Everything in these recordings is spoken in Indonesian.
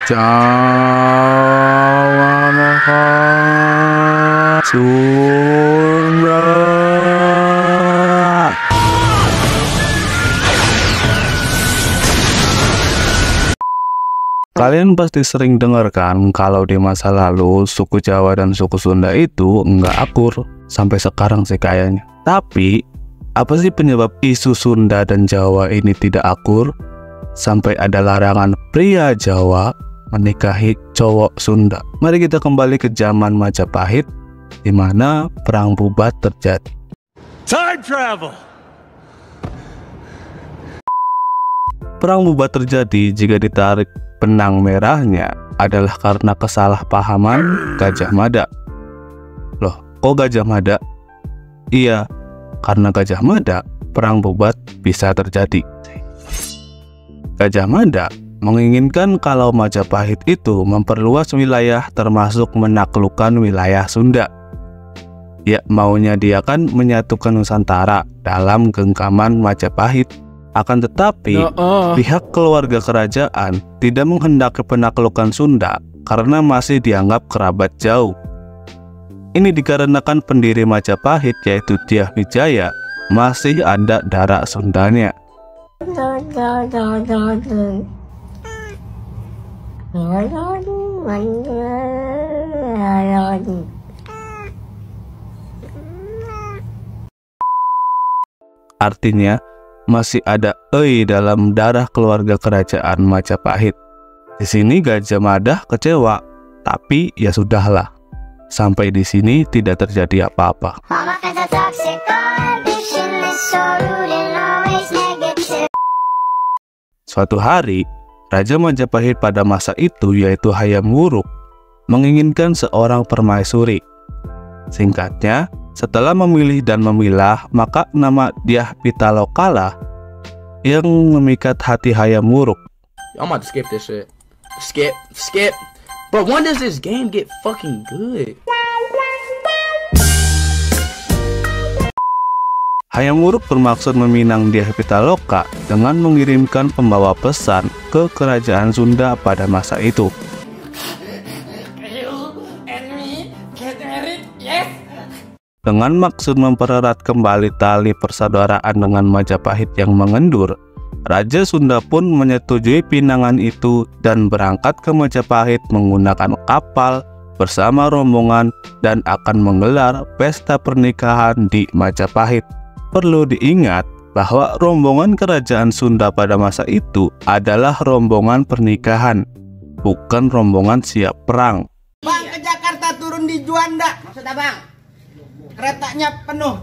Jawa Sunda. Kalian pasti sering dengar kan kalau di masa lalu suku Jawa dan suku Sunda itu nggak akur, sampai sekarang sih kayaknya. Tapi apa sih penyebab isu Sunda dan Jawa ini tidak akur sampai ada larangan pria Jawa menikahi cowok Sunda? Mari kita kembali ke zaman Majapahit di mana perang Bubat terjadi. Time travel. Perang Bubat terjadi jika ditarik benang merahnya adalah karena kesalahpahaman Gajah Mada. Loh, kok Gajah Mada? Iya, karena Gajah Mada, perang Bubat bisa terjadi. Gajah Mada menginginkan kalau Majapahit itu memperluas wilayah termasuk menaklukkan wilayah Sunda. Ya, maunya dia kan menyatukan Nusantara dalam genggaman Majapahit. Akan tetapi, pihak keluarga kerajaan tidak menghendaki penaklukan Sunda karena masih dianggap kerabat jauh. Ini dikarenakan pendiri Majapahit yaitu Dyah Wijaya masih ada darah Sundanya. Artinya, masih ada ei dalam darah keluarga kerajaan Majapahit. Di sini Gajah Mada kecewa, tapi ya sudahlah. Sampai di sini tidak terjadi apa-apa. Suatu hari, Raja Majapahit pada masa itu yaitu Hayam Wuruk menginginkan seorang permaisuri. Singkatnya, setelah memilih dan memilah, maka nama Dyah Pitaloka lah yang memikat hati Hayam Wuruk. I'm about to skip this shit. Skip. But when does this game get fucking good? Hayam Wuruk bermaksud meminang Dyah Pitaloka dengan mengirimkan pembawa pesan ke kerajaan Sunda pada masa itu. Dengan maksud mempererat kembali tali persaudaraan dengan Majapahit yang mengendur, Raja Sunda pun menyetujui pinangan itu dan berangkat ke Majapahit menggunakan kapal bersama rombongan dan akan menggelar pesta pernikahan di Majapahit. Perlu diingat bahwa rombongan kerajaan Sunda pada masa itu adalah rombongan pernikahan, bukan rombongan siap perang. Bang, ke Jakarta turun di Juanda. Maksud abang? Keretanya penuh.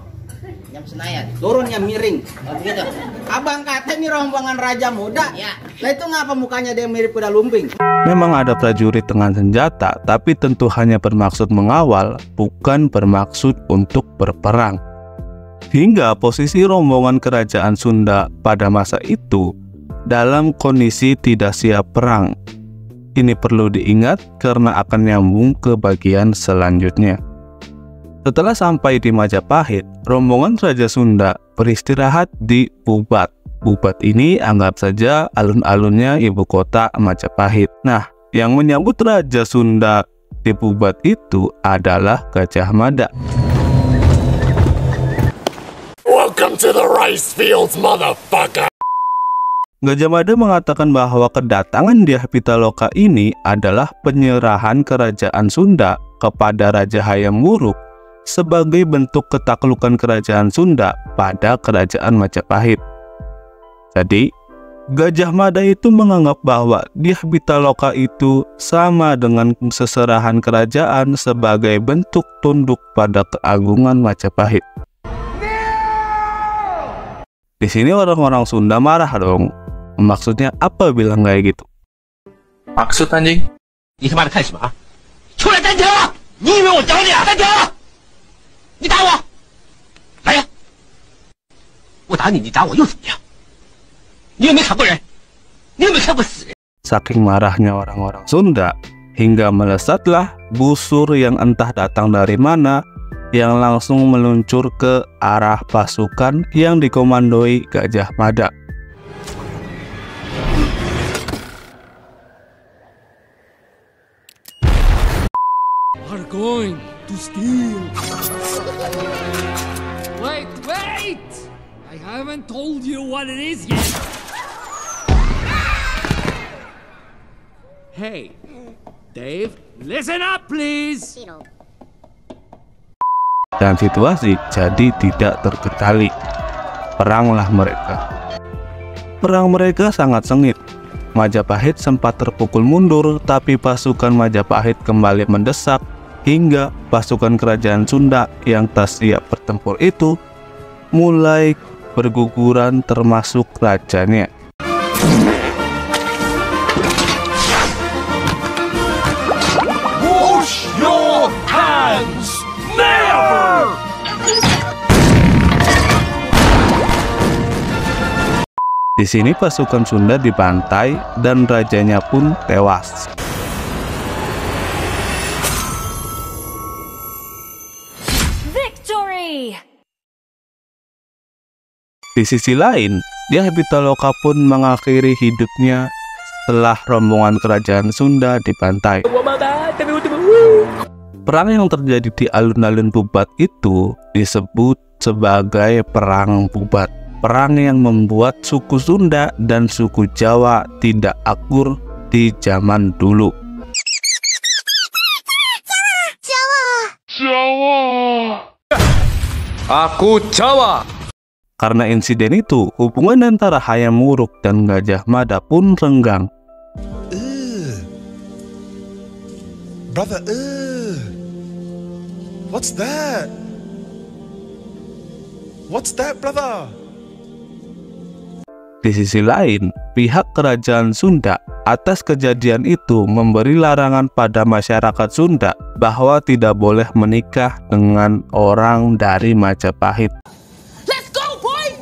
Jam Senayan. Turunnya miring. Oh, begitu. Abang kata ini rombongan raja muda. Ya. Nah itu ngapa mukanya dia mirip kuda lumping? Memang ada prajurit dengan senjata, tapi tentu hanya bermaksud mengawal, bukan bermaksud untuk berperang. Hingga posisi rombongan kerajaan Sunda pada masa itu dalam kondisi tidak siap perang. Ini perlu diingat karena akan nyambung ke bagian selanjutnya. Setelah sampai di Majapahit, rombongan Raja Sunda beristirahat di Bubat. Bubat ini anggap saja alun-alunnya ibu kota Majapahit. Nah, yang menyambut Raja Sunda di Bubat itu adalah Gajah Mada. Welcome to the rice fields, motherfucker. Gajah Mada mengatakan bahwa kedatangan Dyah Pitaloka ini adalah penyerahan kerajaan Sunda kepada Raja Hayam Wuruk sebagai bentuk ketaklukan kerajaan Sunda pada kerajaan Majapahit. Jadi, Gajah Mada itu menganggap bahwa Dyah Pitaloka itu sama dengan seserahan kerajaan sebagai bentuk tunduk pada keagungan Majapahit. Di sini orang-orang Sunda marah dong. Maksudnya apa bilang kayak gitu? Maksud anjing? 你他妈的看什么啊？出来单挑！你以为我找你啊？单挑！你打我！来呀！我打你，你打我又怎么样？你有没有砍过人？你有没有看过死人？ Saking marahnya orang-orang Sunda, hingga melesatlah busur yang entah datang dari mana, yang langsung meluncur ke arah pasukan yang dikomandoi Gajah Mada. are going to steal. Wait! I haven't told you what it is yet. Hey, Dave, listen up, please. Dan situasi jadi tidak terkendali. Peranglah mereka. Perang mereka sangat sengit. Majapahit sempat terpukul mundur, tapi pasukan Majapahit kembali mendesak hingga pasukan kerajaan Sunda yang tak siap bertempur itu mulai berguguran, termasuk rajanya. Wash your hands! Never! Di sini pasukan Sunda dibantai dan rajanya pun tewas. Victory! Di sisi lain, Dyah Pitaloka pun mengakhiri hidupnya setelah rombongan kerajaan Sunda dibantai. Perang yang terjadi di alun-alun Bubat itu disebut sebagai Perang Bubat. Perang yang membuat suku Sunda dan suku Jawa tidak akur di zaman dulu. Aku Jawa. Karena insiden itu, hubungan antara Hayam Wuruk dan Gajah Mada pun renggang. Brother, what's that? What's that, brother? Di sisi lain, pihak kerajaan Sunda atas kejadian itu memberi larangan pada masyarakat Sunda bahwa tidak boleh menikah dengan orang dari Majapahit. Let's go, boy!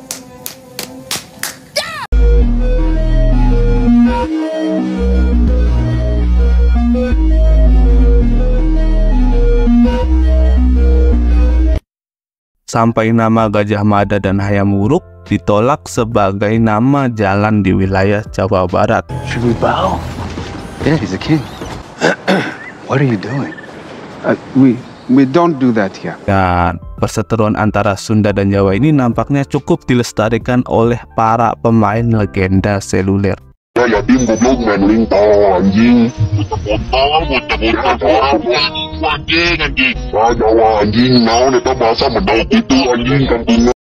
Sampai nama Gajah Mada dan Hayam Wuruk ditolak sebagai nama jalan di wilayah Jawa Barat. Should we bow? Yeah, he's a king. What are you doing? We don't do that here. Dan perseteruan antara Sunda dan Jawa ini nampaknya cukup dilestarikan oleh para pemain legenda seluler. Ya yatim goblok main lintah anjing. Anjing. Jawa anjing naon eta bahasa medok itu anjing kampung.